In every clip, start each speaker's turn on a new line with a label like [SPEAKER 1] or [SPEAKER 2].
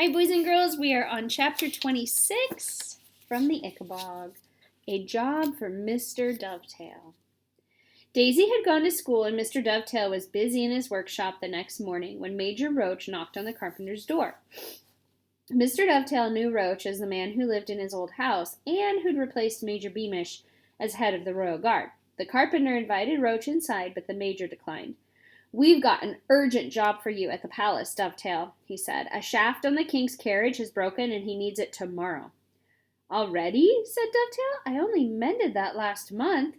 [SPEAKER 1] Hi, boys and girls. We are on chapter 26 from the Ickabog, a job for Mr. Dovetail. Daisy had gone to school, and Mr. Dovetail was busy in his workshop the next morning when Major Roach knocked on the carpenter's door. Mr. Dovetail knew Roach as the man who lived in his old house and who'd replaced Major Beamish as head of the Royal Guard. The carpenter invited Roach inside, but the Major declined. "We've got an urgent job for you at the palace, Dovetail," he said. "A shaft on the king's carriage has broken, and he needs it tomorrow." "Already?" said Dovetail. "I only mended that last month."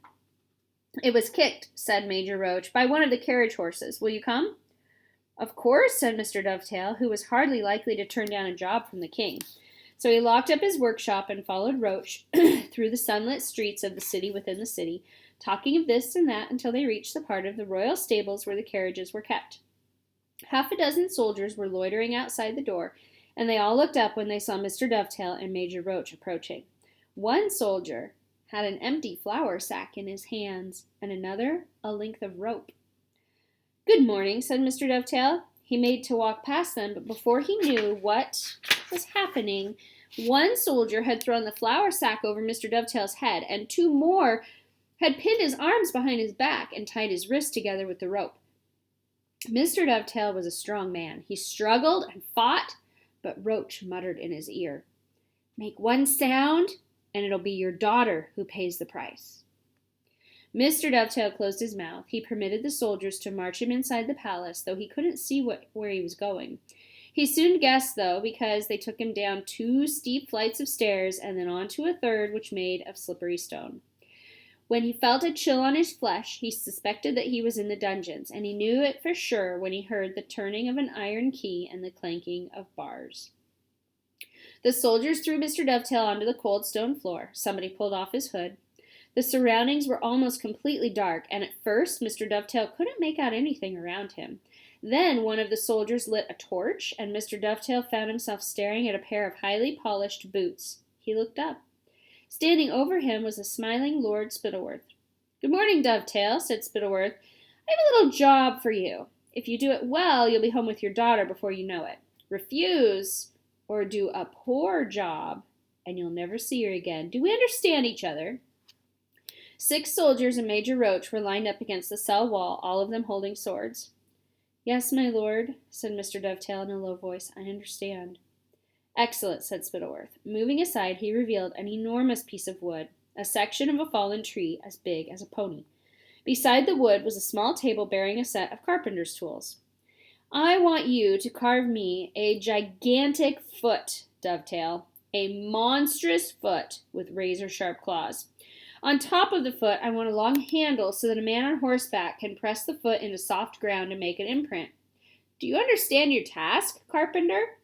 [SPEAKER 1] "It was kicked," said Major Roach, "by one of the carriage horses. Will you come?" "Of course," said Mr. Dovetail, who was hardly likely to turn down a job from the king. So he locked up his workshop and followed Roach through the sunlit streets of the city within the city, talking of this and that until they reached the part of the royal stables where the carriages were kept. Half a dozen soldiers were loitering outside the door, and they all looked up when they saw Mr. Dovetail and Major Roach approaching. One soldier had an empty flour sack in his hands, and another a length of rope. "Good morning," said Mr. Dovetail. He made to walk past them, but before he knew what was happening, one soldier had thrown the flour sack over Mr. Dovetail's head, and two more had pinned his arms behind his back and tied his wrists together with the rope. Mr. Dovetail was a strong man. He struggled and fought, but Roach muttered in his ear, "Make one sound, and it'll be your daughter who pays the price." Mr. Dovetail closed his mouth. He permitted the soldiers to march him inside the palace, though he couldn't see where he was going. He soon guessed, though, because they took him down 2 steep flights of stairs and then onto a third, which made of slippery stone. When he felt a chill on his flesh, he suspected that he was in the dungeons, and he knew it for sure when he heard the turning of an iron key and the clanking of bars. The soldiers threw Mr. Dovetail onto the cold stone floor. Somebody pulled off his hood. The surroundings were almost completely dark, and at first Mr. Dovetail couldn't make out anything around him. Then one of the soldiers lit a torch, and Mr. Dovetail found himself staring at a pair of highly polished boots. He looked up. Standing over him was the smiling Lord Spittleworth. "Good morning, Dovetail," said Spittleworth. "I have a little job for you. If you do it well, you'll be home with your daughter before you know it. Refuse, or do a poor job, and you'll never see her again. Do we understand each other?" 6 soldiers and Major Roach were lined up against the cell wall, all of them holding swords. "Yes, my lord," said Mr. Dovetail in a low voice. "I understand." "Excellent," said Spittleworth. Moving aside, he revealed an enormous piece of wood, a section of a fallen tree as big as a pony. Beside the wood was a small table bearing a set of carpenter's tools. "I want you to carve me a gigantic foot, Dovetail, a monstrous foot with razor-sharp claws. On top of the foot, I want a long handle so that a man on horseback can press the foot into soft ground and make an imprint. Do you understand your task, carpenter?"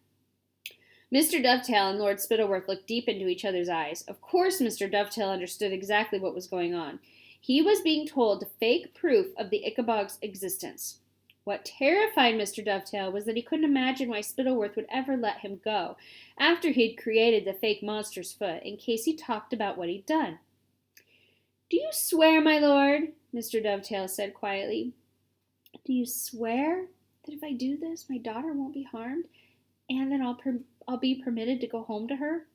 [SPEAKER 1] Mr. Dovetail and Lord Spittleworth looked deep into each other's eyes. Of course Mr. Dovetail understood exactly what was going on. He was being told to fake proof of the Ickabog's existence. What terrified Mr. Dovetail was that he couldn't imagine why Spittleworth would ever let him go, after he'd created the fake monster's foot, in case he talked about what he'd done. "Do you swear, my lord?" Mr. Dovetail said quietly. "Do you swear that if I do this, my daughter won't be harmed, and then I'll be permitted to go home to her?"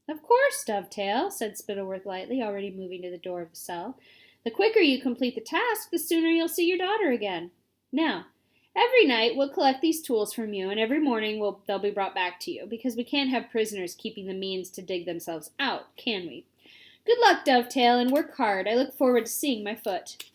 [SPEAKER 1] "Of course, Dovetail," said Spittleworth lightly, already moving to the door of the cell. "The quicker you complete the task, the sooner you'll see your daughter again. Now, every night we'll collect these tools from you, and every morning they'll be brought back to you, because we can't have prisoners keeping the means to dig themselves out, can we? Good luck, Dovetail, and work hard. I look forward to seeing my foot."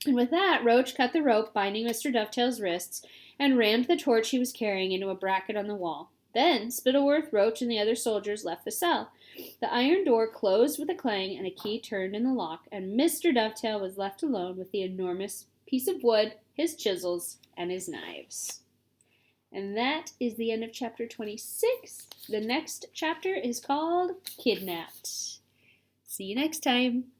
[SPEAKER 1] And with that, Roach cut the rope binding Mr. Dovetail's wrists and rammed the torch he was carrying into a bracket on the wall. Then Spittleworth, Roach, and the other soldiers left the cell. The iron door closed with a clang, and a key turned in the lock, and Mr. Dovetail was left alone with the enormous piece of wood, his chisels, and his knives. And that is the end of chapter 26. The next chapter is called Kidnapped. See you next time.